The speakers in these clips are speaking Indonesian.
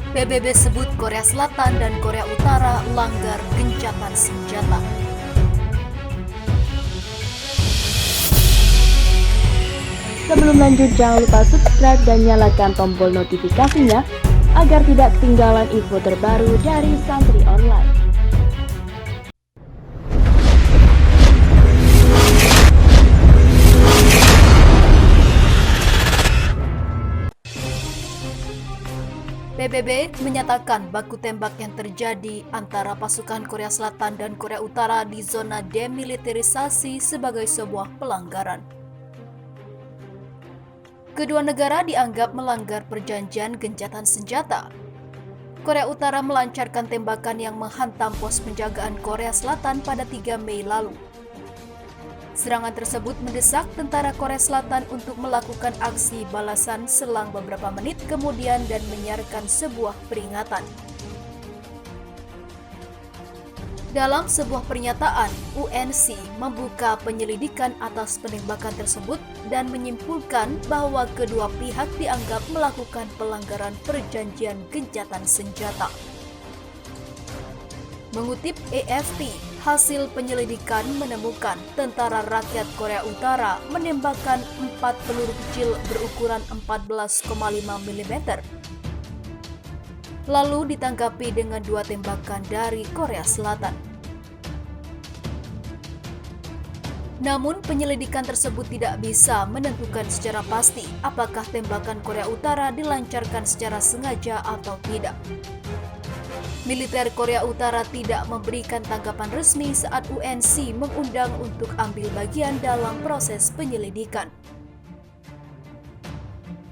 PBB sebut Korea Selatan dan Korea Utara langgar gencatan senjata. Sebelum lanjut, jangan lupa subscribe dan nyalakan tombol notifikasinya agar tidak ketinggalan info terbaru dari Santri Online. PBB menyatakan baku tembak yang terjadi antara pasukan Korea Selatan dan Korea Utara di zona demilitarisasi sebagai sebuah pelanggaran. Kedua negara dianggap melanggar perjanjian gencatan senjata. Korea Utara melancarkan tembakan yang menghantam pos penjagaan Korea Selatan pada 3 Mei lalu. Serangan tersebut mendesak tentara Korea Selatan untuk melakukan aksi balasan selang beberapa menit kemudian dan menyiarkan sebuah peringatan. Dalam sebuah pernyataan, UNC membuka penyelidikan atas penembakan tersebut dan menyimpulkan bahwa kedua pihak dianggap melakukan pelanggaran perjanjian gencatan senjata. Mengutip AFP, hasil penyelidikan menemukan tentara rakyat Korea Utara menembakkan 4 peluru kecil berukuran 14,5 mm. Lalu ditanggapi dengan 2 tembakan dari Korea Selatan. Namun penyelidikan tersebut tidak bisa menentukan secara pasti apakah tembakan Korea Utara dilancarkan secara sengaja atau tidak. Militer Korea Utara tidak memberikan tanggapan resmi saat UNC mengundang untuk ambil bagian dalam proses penyelidikan.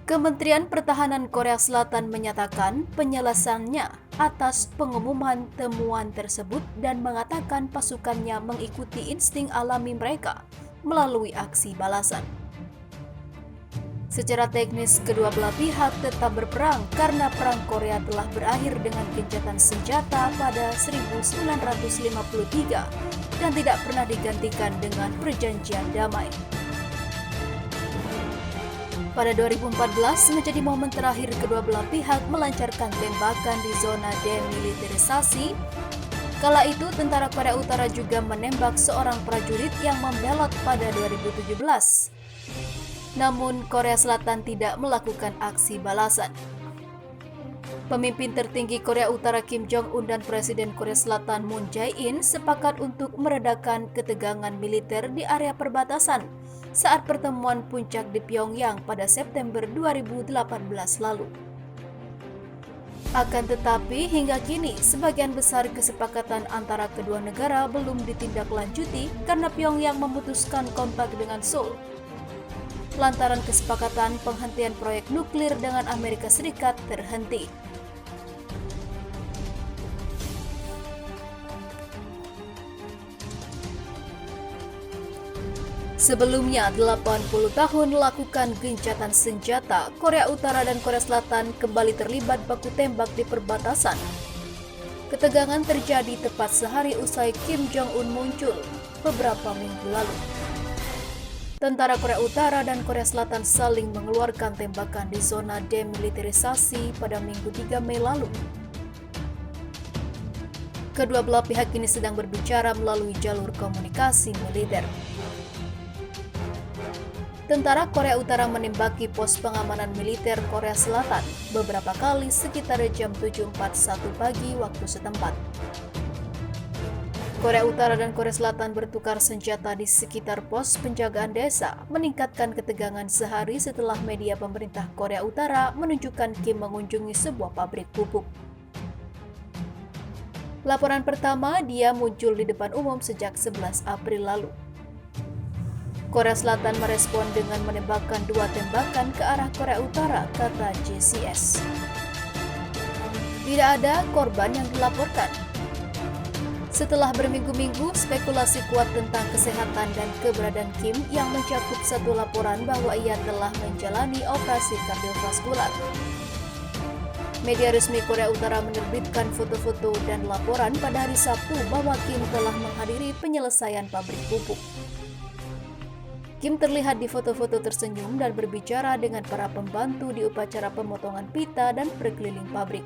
Kementerian Pertahanan Korea Selatan menyatakan penyelesaiannya atas pengumuman temuan tersebut dan mengatakan pasukannya mengikuti insting alami mereka melalui aksi balasan. Secara teknis, kedua belah pihak tetap berperang karena Perang Korea telah berakhir dengan gencatan senjata pada 1953 dan tidak pernah digantikan dengan perjanjian damai. Pada 2014 menjadi momen terakhir kedua belah pihak melancarkan tembakan di zona demilitarisasi. Kala itu, tentara Korea Utara juga menembak seorang prajurit yang membelot pada 2017. Namun, Korea Selatan tidak melakukan aksi balasan. Pemimpin tertinggi Korea Utara Kim Jong-un dan Presiden Korea Selatan Moon Jae-in sepakat untuk meredakan ketegangan militer di area perbatasan saat pertemuan puncak di Pyongyang pada September 2018 lalu. Akan tetapi, hingga kini sebagian besar kesepakatan antara kedua negara belum ditindaklanjuti karena Pyongyang memutuskan kontak dengan Seoul. Lantaran kesepakatan penghentian proyek nuklir dengan Amerika Serikat terhenti. Sebelumnya, 80 tahun lakukan gencatan senjata, Korea Utara dan Korea Selatan kembali terlibat baku tembak di perbatasan. Ketegangan terjadi tepat sehari usai Kim Jong-un muncul beberapa minggu lalu. Tentara Korea Utara dan Korea Selatan saling mengeluarkan tembakan di zona demilitarisasi pada Minggu 3 Mei lalu. Kedua belah pihak kini sedang berbicara melalui jalur komunikasi militer. Tentara Korea Utara menembaki pos pengamanan militer Korea Selatan beberapa kali sekitar jam 7.41 pagi waktu setempat. Korea Utara dan Korea Selatan bertukar senjata di sekitar pos penjagaan desa, meningkatkan ketegangan sehari setelah media pemerintah Korea Utara menunjukkan Kim mengunjungi sebuah pabrik pupuk. Laporan pertama, dia muncul di depan umum sejak 11 April lalu. Korea Selatan merespon dengan menembakkan 2 tembakan ke arah Korea Utara, kata JCS. Tidak ada korban yang dilaporkan. Setelah berminggu-minggu spekulasi kuat tentang kesehatan dan keberadaan Kim yang mencakup satu laporan bahwa ia telah menjalani operasi kardiovaskular. Media resmi Korea Utara menerbitkan foto-foto dan laporan pada hari Sabtu bahwa Kim telah menghadiri penyelesaian pabrik pupuk. Kim terlihat di foto-foto tersenyum dan berbicara dengan para pembantu di upacara pemotongan pita dan berkeliling pabrik.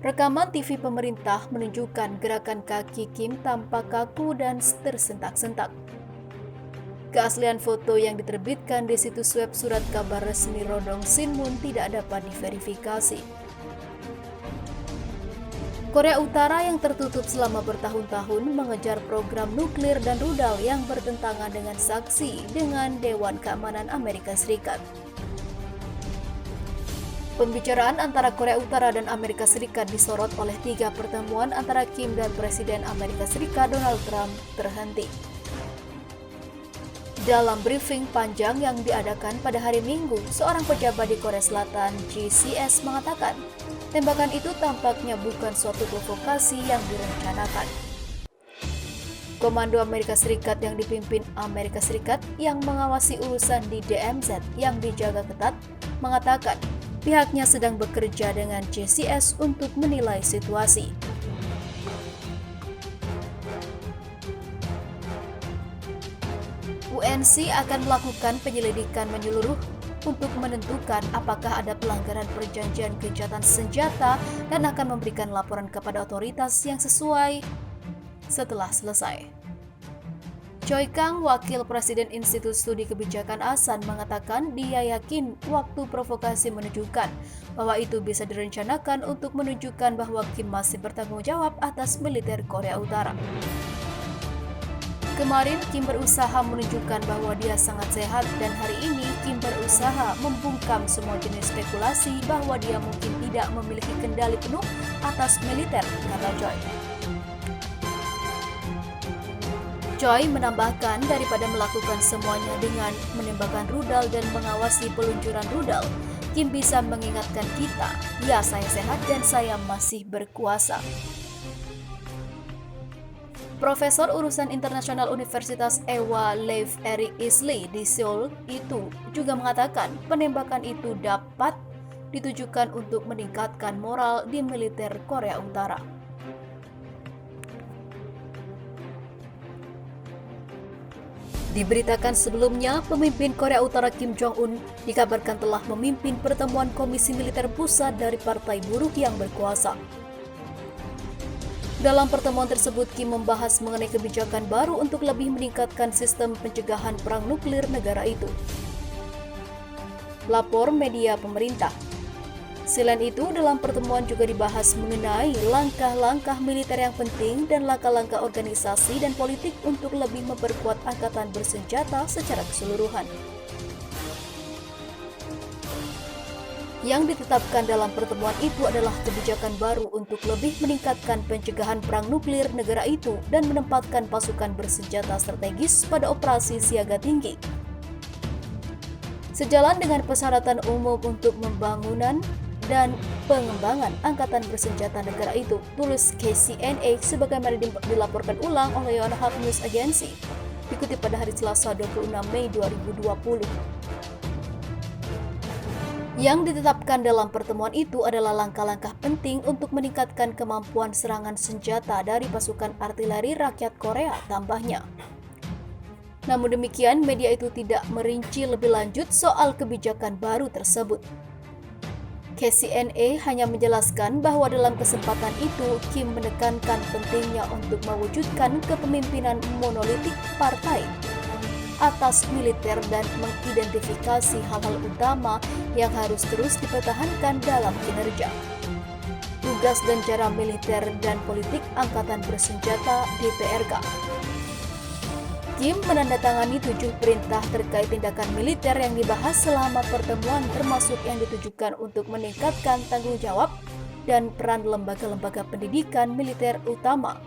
Rekaman TV pemerintah menunjukkan gerakan kaki Kim tampak kaku dan tersentak-sentak. Keaslian foto yang diterbitkan di situs web surat kabar resmi Rodong Sinmun tidak dapat diverifikasi. Korea Utara yang tertutup selama bertahun-tahun mengejar program nuklir dan rudal yang bertentangan dengan saksi dengan Dewan Keamanan Amerika Serikat. Pembicaraan antara Korea Utara dan Amerika Serikat disorot oleh 3 pertemuan antara Kim dan Presiden Amerika Serikat Donald Trump terhenti. Dalam briefing panjang yang diadakan pada hari Minggu, seorang pejabat di Korea Selatan, JCS, mengatakan tembakan itu tampaknya bukan suatu provokasi yang direncanakan. Komando Amerika Serikat yang dipimpin Amerika Serikat yang mengawasi urusan di DMZ yang dijaga ketat mengatakan pihaknya sedang bekerja dengan JCS untuk menilai situasi. UNC akan melakukan penyelidikan menyeluruh untuk menentukan apakah ada pelanggaran perjanjian gencatan senjata dan akan memberikan laporan kepada otoritas yang sesuai setelah selesai. Choi Kang, Wakil Presiden Institut Studi Kebijakan ASAN, mengatakan dia yakin waktu provokasi menunjukkan bahwa itu bisa direncanakan untuk menunjukkan bahwa Kim masih bertanggung jawab atas militer Korea Utara. Kemarin, Kim berusaha menunjukkan bahwa dia sangat sehat dan hari ini Kim berusaha membungkam semua jenis spekulasi bahwa dia mungkin tidak memiliki kendali penuh atas militer, kata Choi. Choi menambahkan daripada melakukan semuanya dengan menembakkan rudal dan mengawasi peluncuran rudal, Kim bisa mengingatkan kita, ya saya sehat dan saya masih berkuasa. Profesor Urusan Internasional Universitas Ewha Leif Erik Isley di Seoul itu juga mengatakan penembakan itu dapat ditujukan untuk meningkatkan moral di militer Korea Utara. Diberitakan sebelumnya, pemimpin Korea Utara Kim Jong-un dikabarkan telah memimpin pertemuan Komisi Militer Pusat dari Partai Buruh yang berkuasa. Dalam pertemuan tersebut, Kim membahas mengenai kebijakan baru untuk lebih meningkatkan sistem pencegahan perang nuklir negara itu. Lapor media pemerintah. Selain itu, dalam pertemuan juga dibahas mengenai langkah-langkah militer yang penting dan langkah-langkah organisasi dan politik untuk lebih memperkuat angkatan bersenjata secara keseluruhan. Yang ditetapkan dalam pertemuan itu adalah kebijakan baru untuk lebih meningkatkan pencegahan perang nuklir negara itu dan menempatkan pasukan bersenjata strategis pada operasi siaga tinggi. Sejalan dengan persyaratan umum untuk pembangunan dan pengembangan angkatan bersenjata negara itu, tulis KCNA sebagaimana dilaporkan ulang oleh Yonhap News Agency, dikutip pada hari Selasa 26 Mei 2020. Yang ditetapkan dalam pertemuan itu adalah langkah-langkah penting untuk meningkatkan kemampuan serangan senjata dari pasukan artileri rakyat Korea, tambahnya. Namun demikian, media itu tidak merinci lebih lanjut soal kebijakan baru tersebut. KCNA hanya menjelaskan bahwa dalam kesempatan itu, Kim menekankan pentingnya untuk mewujudkan kepemimpinan monolitik partai atas militer dan mengidentifikasi hal-hal utama yang harus terus dipertahankan dalam kinerja, tugas dan cara militer dan politik angkatan bersenjata DPRK. Kim menandatangani 7 perintah terkait tindakan militer yang dibahas selama pertemuan, termasuk yang ditujukan untuk meningkatkan tanggung jawab dan peran lembaga-lembaga pendidikan militer utama,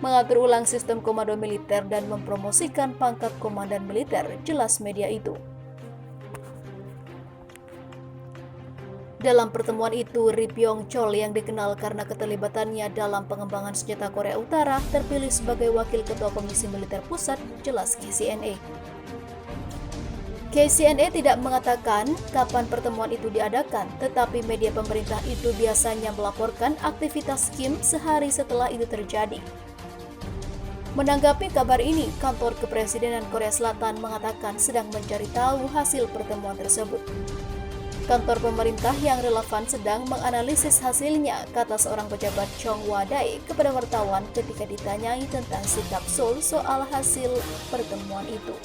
mengatur ulang sistem komando militer dan mempromosikan pangkat komandan militer, jelas media itu. Dalam pertemuan itu, Ri Byung Chol yang dikenal karena keterlibatannya dalam pengembangan senjata Korea Utara terpilih sebagai Wakil Ketua Komisi Militer Pusat, jelas KCNA. KCNA tidak mengatakan kapan pertemuan itu diadakan, tetapi media pemerintah itu biasanya melaporkan aktivitas Kim sehari setelah itu terjadi. Menanggapi kabar ini, kantor kepresidenan Korea Selatan mengatakan sedang mencari tahu hasil pertemuan tersebut. Kantor pemerintah yang relevan sedang menganalisis hasilnya, kata seorang pejabat Chong Wadai kepada wartawan ketika ditanyai tentang sikap Seoul soal hasil pertemuan itu.